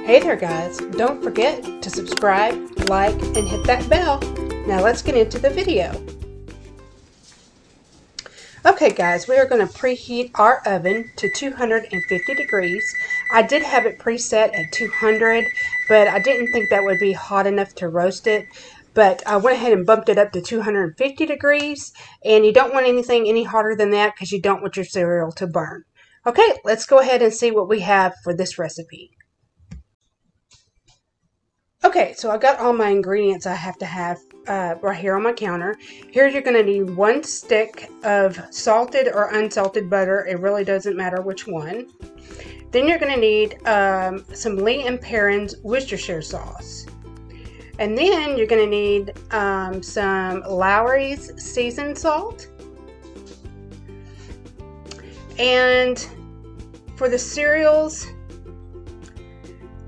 Hey there guys, don't forget to subscribe, like, and hit that bell. Now let's get into the video. Okay guys, we are going to preheat our oven to 250 degrees. I did have it preset at 200, but I didn't think that would be hot enough to roast it. But I went ahead and bumped it up to 250 degrees, and you don't want anything any hotter than that because you don't want your cereal to burn. Okay, let's go ahead and see what we have for this recipe. Okay, so I got all my ingredients I have to have right here on my counter. Here you're going to need 1 stick of salted or unsalted butter. It really doesn't matter which one. Then you're going to need some Lee & Perrins Worcestershire sauce. And then you're going to need some Lawry's seasoned salt. And for the cereals,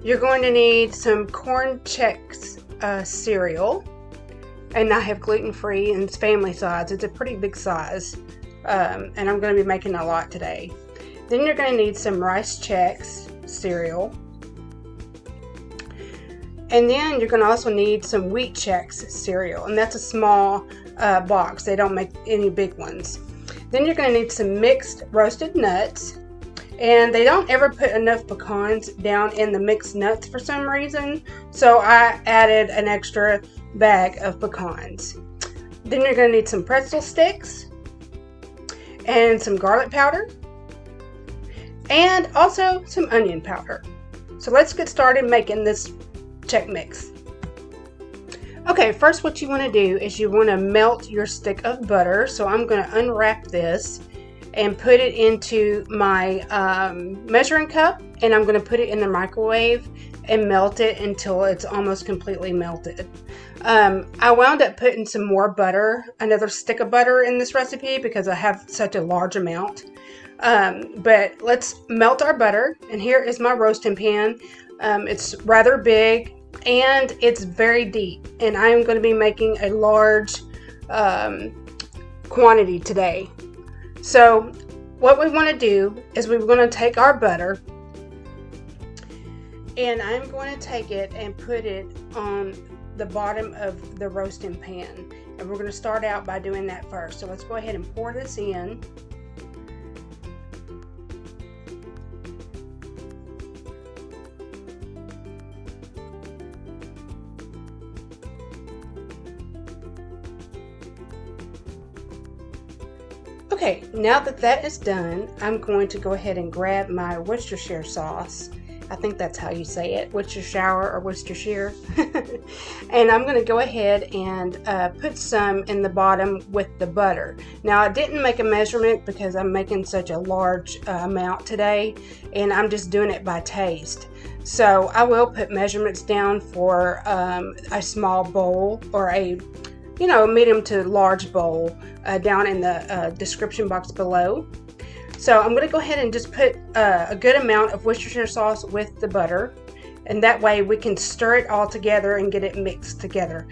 you're going to need some corn Chex cereal, and I have gluten-free and it's family size. It's a pretty big size, and I'm going to be making a lot today. Then you're going to need some rice Chex cereal, and then you're going to also need some wheat Chex cereal, and that's a small box. They don't make any big ones. Then you're going to need some mixed roasted nuts. And they don't ever put enough pecans down in the mixed nuts for some reason, so I added an extra bag of pecans. Then you're going to need some pretzel sticks and some garlic powder and also some onion powder. So let's get started making this Chex mix. Okay, first what you want to do is you want to melt your stick of butter. So I'm going to unwrap this and put it into my measuring cup, and I'm going to put it in the microwave and melt it until it's almost completely melted. I wound up putting some more butter, another stick of butter in this recipe because I have such a large amount. But let's melt our butter, and here is my roasting pan. It's rather big and it's very deep, and I am going to be making a large quantity today. So what we want to do is we're going to take our butter, and I'm going to take it and put it on the bottom of the roasting pan. And we're going to start out by doing that first. So let's go ahead and pour this in. Okay, now that that is done, I'm going to go ahead and grab my Worcestershire sauce. I think that's how you say it, Worcestershire or Worcestershire. And I'm going to go ahead and put some in the bottom with the butter. Now, I didn't make a measurement because I'm making such a large amount today, and I'm just doing it by taste. So I will put measurements down for a small bowl or a medium to large bowl down in the description box below. So I'm going to go ahead and just put a good amount of Worcestershire sauce with the butter, and that way we can stir it all together and get it mixed together.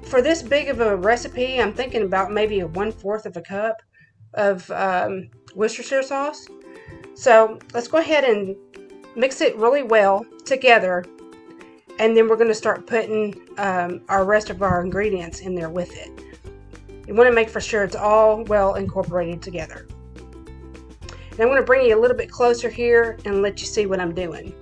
For this big of a recipe, I'm thinking about maybe 1/4 of a cup of Worcestershire sauce. So let's go ahead and mix it really well together, and then we're going to start putting our rest of our ingredients in there with it. You want to make for sure it's all well incorporated together. And I'm going to bring you a little bit closer here and let you see what I'm doing.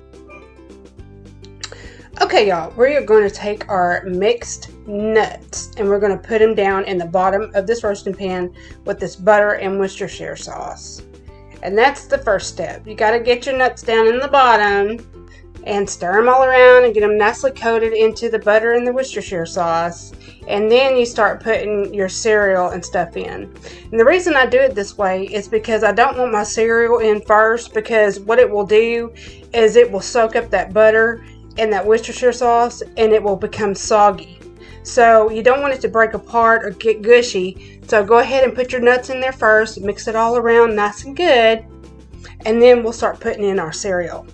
Okay, y'all, we're going to take our mixed nuts and we're going to put them down in the bottom of this roasting pan with this butter and Worcestershire sauce. And that's the first step. You got to get your nuts down in the bottom and stir them all around and get them nicely coated into the butter and the Worcestershire sauce. And then you start putting your cereal and stuff in. And the reason I do it this way is because I don't want my cereal in first, because what it will do is it will soak up that butter and that Worcestershire sauce and it will become soggy. So you don't want it to break apart or get gushy. So go ahead and put your nuts in there first, mix it all around nice and good, and then we'll start putting in our cereal.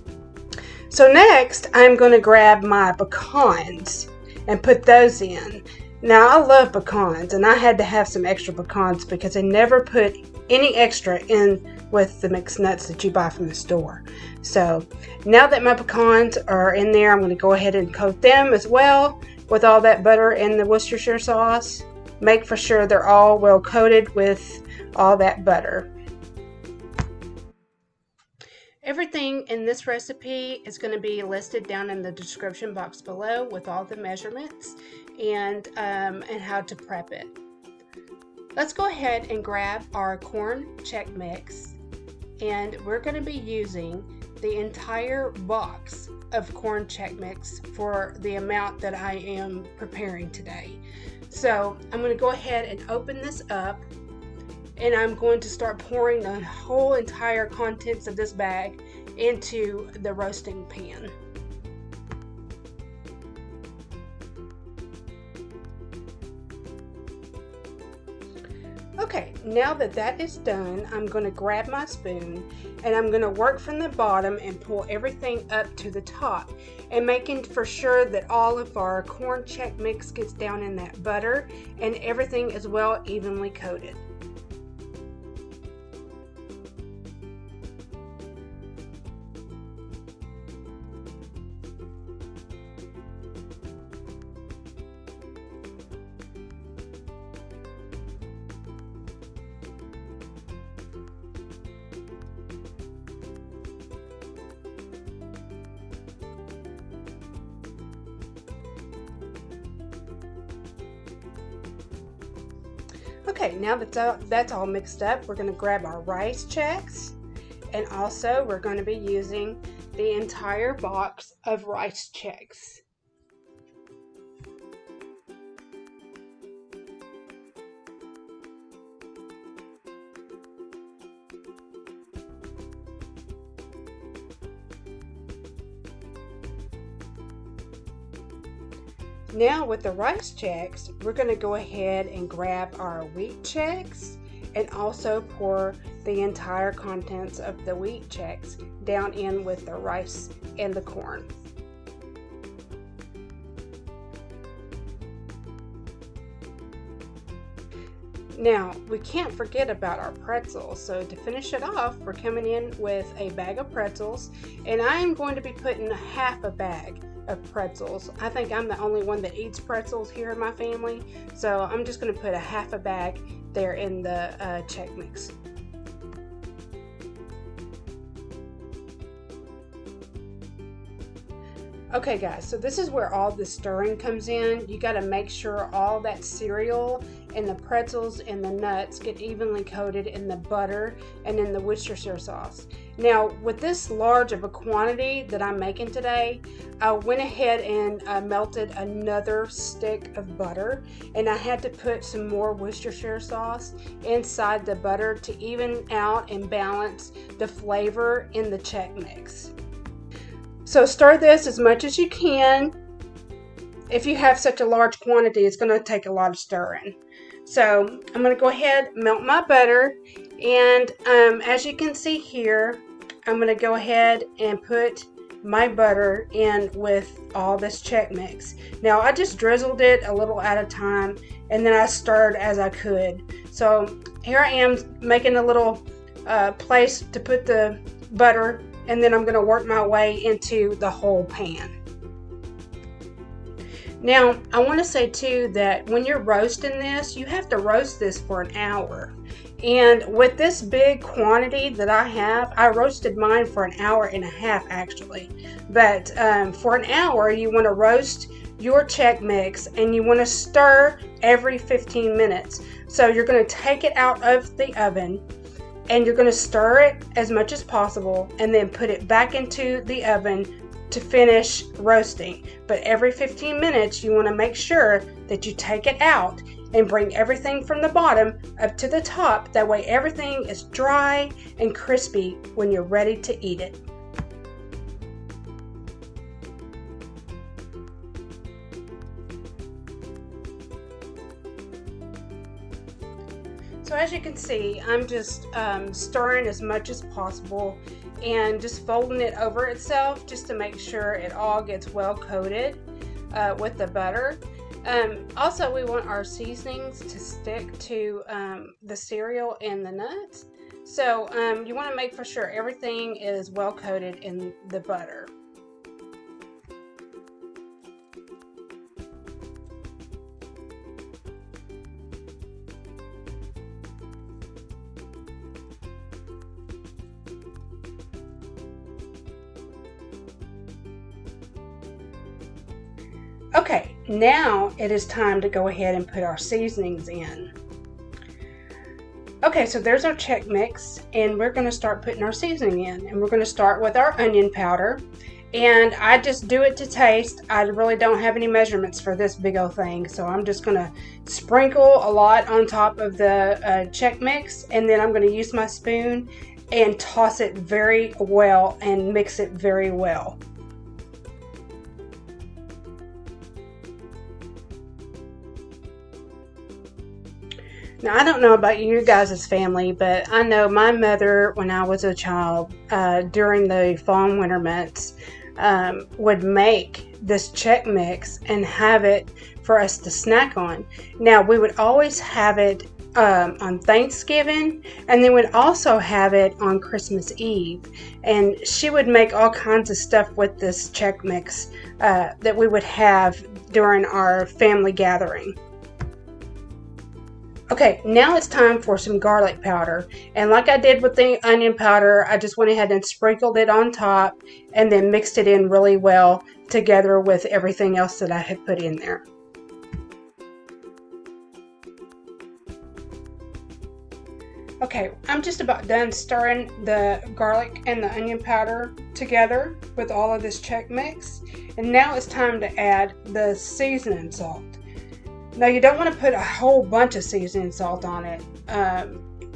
So next, I'm going to grab my pecans and put those in. Now, I love pecans, and I had to have some extra pecans because they never put any extra in with the mixed nuts that you buy from the store. So now that my pecans are in there, I'm going to go ahead and coat them as well with all that butter and the Worcestershire sauce. Make for sure they're all well coated with all that butter. Everything in this recipe is going to be listed down in the description box below with all the measurements and how to prep it. Let's go ahead and grab our corn Chex mix, and we're going to be using the entire box of corn Chex mix for the amount that I am preparing today. So I'm going to go ahead and open this up, and I'm going to start pouring the whole entire contents of this bag into the roasting pan. Okay, now that that is done, I'm going to grab my spoon and I'm going to work from the bottom and pull everything up to the top, and making for sure that all of our corn Chex mix gets down in that butter and everything is well evenly coated. Okay, now that that's all mixed up, we're going to grab our rice Chex, and also we're going to be using the entire box of rice Chex. Now with the rice Chex, we're going to go ahead and grab our wheat Chex and also pour the entire contents of the wheat Chex down in with the rice and the corn. Now, we can't forget about our pretzels, so to finish it off, we're coming in with a bag of pretzels, and I'm going to be putting half a bag of pretzels. I think I'm the only one that eats pretzels here in my family, so I'm just going to put a half a bag there in the Chex mix. Okay guys, so this is where all the stirring comes in. You got to make sure all that cereal and the pretzels and the nuts get evenly coated in the butter and in the Worcestershire sauce. Now with this large of a quantity that I'm making today, I went ahead and melted another stick of butter, and I had to put some more Worcestershire sauce inside the butter to even out and balance the flavor in the Chex mix. So stir this as much as you can. If you have such a large quantity, it's going to take a lot of stirring. So I'm going to go ahead and melt my butter, and as you can see here, I'm going to go ahead and put my butter in with all this Chex mix. Now I just drizzled it a little at a time, and then I stirred as I could. So here I am making a little place to put the butter, and then I'm going to work my way into the whole pan. Now, I want to say too that when you're roasting this, you have to roast this for an hour. And with this big quantity that I have, I roasted mine for an hour and a half actually. But for an hour, you want to roast your Chex mix, and you want to stir every 15 minutes. So you're going to take it out of the oven, and you're going to stir it as much as possible, and then put it back into the oven to finish roasting. But every 15 minutes you want to make sure that you take it out and bring everything from the bottom up to the top. That way everything is dry and crispy when you're ready to eat it. So as you can see, I'm just stirring as much as possible and just folding it over itself just to make sure it all gets well coated with the butter. Also, we want our seasonings to stick to the cereal and the nuts. So you want to make for sure everything is well coated in the butter. Okay, now it is time to go ahead and put our seasonings in. Okay, so there's our Chex mix, and we're going to start putting our seasoning in. And we're going to start with our onion powder. And I just do it to taste. I really don't have any measurements for this big old thing, so I'm just going to sprinkle a lot on top of the Chex mix, and then I'm going to use my spoon and toss it very well and mix it very well. Now, I don't know about you guys' family, but I know my mother, when I was a child, during the fall and winter months, would make this Chex mix and have it for us to snack on. Now, we would always have it on Thanksgiving, and then we'd also have it on Christmas Eve. And she would make all kinds of stuff with this Chex mix that we would have during our family gathering. Okay, now it's time for some garlic powder. And like I did with the onion powder, I just went ahead and sprinkled it on top and then mixed it in really well together with everything else that I had put in there. Okay, I'm just about done stirring the garlic and the onion powder together with all of this Chex mix. And now it's time to add the seasoning salt. Now, you don't want to put a whole bunch of seasoning salt on it.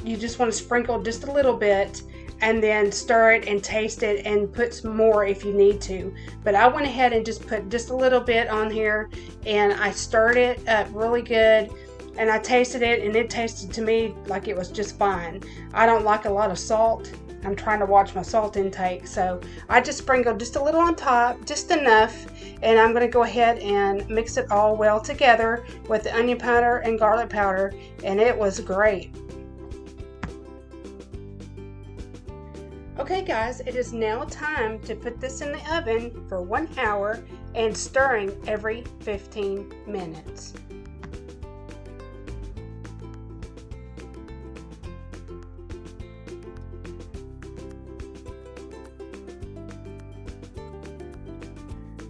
You just want to sprinkle just a little bit and then stir it and taste it and put some more if you need to. But I went ahead and just put just a little bit on here, and I stirred it up really good, and I tasted it, and it tasted to me like it was just fine. I don't like a lot of salt. I'm trying to watch my salt intake, so I just sprinkled just a little on top, just enough, and I'm going to go ahead and mix it all well together with the onion powder and garlic powder, and it was great. Okay guys, it is now time to put this in the oven for 1 hour and stirring every 15 minutes.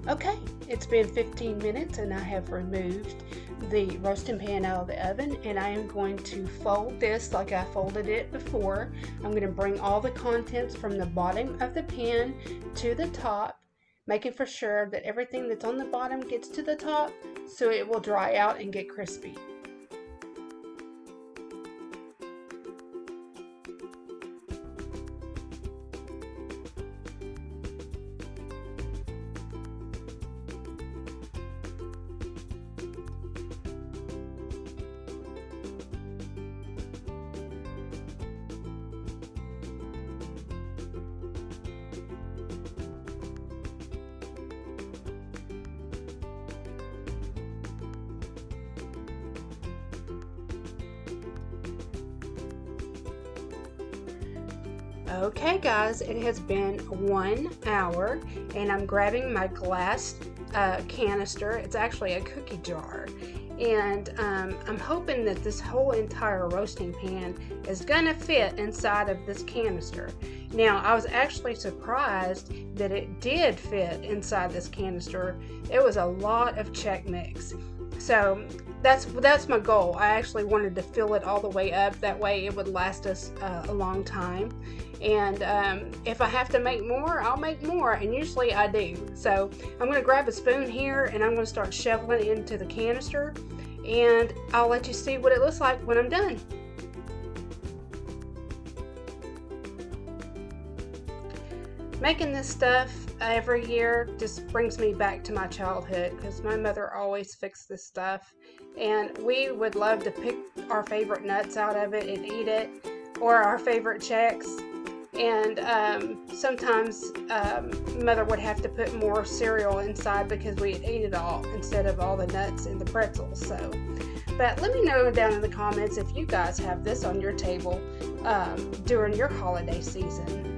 Okay, it's been 15 minutes and I have removed the roasting pan out of the oven, and I am going to fold this like I folded it before. I'm going to bring all the contents from the bottom of the pan to the top, making for sure that everything that's on the bottom gets to the top so it will dry out and get crispy. Okay guys, it has been 1 hour and I'm grabbing my glass canister. It's actually a cookie jar, and I'm hoping that this whole entire roasting pan is gonna fit inside of this canister. Now, I was actually surprised that it did fit inside this canister. It was a lot of Chex mix. So that's my goal. I actually wanted to fill it all the way up. That way it would last us a long time. And if I have to make more, I'll make more, and usually I do. So I'm going to grab a spoon here and I'm going to start shoveling it into the canister, and I'll let you see what it looks like when I'm done. Making this stuff every year just brings me back to my childhood, because my mother always fixed this stuff, and we would love to pick our favorite nuts out of it and eat it, or our favorite Chex. And sometimes Mother would have to put more cereal inside because we'd eat it all instead of all the nuts and the pretzels. So, but let me know down in the comments if you guys have this on your table during your holiday season.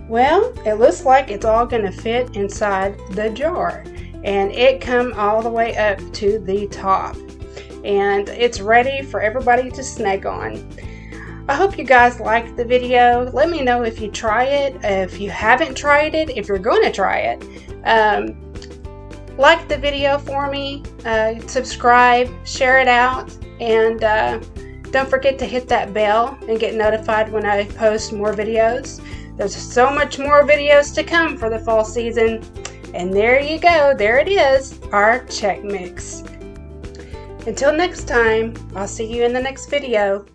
Well, it looks like it's all going to fit inside the jar, and it come all the way up to the top, and it's ready for everybody to snack on. I hope you guys liked the video. Let me know if you try it, if you haven't tried it, if you're going to try it. Like the video for me, subscribe, share it out, and don't forget to hit that bell and get notified when I post more videos. There's so much more videos to come for the fall season. And there you go. There it is, our Chex mix. Until next time, I'll see you in the next video.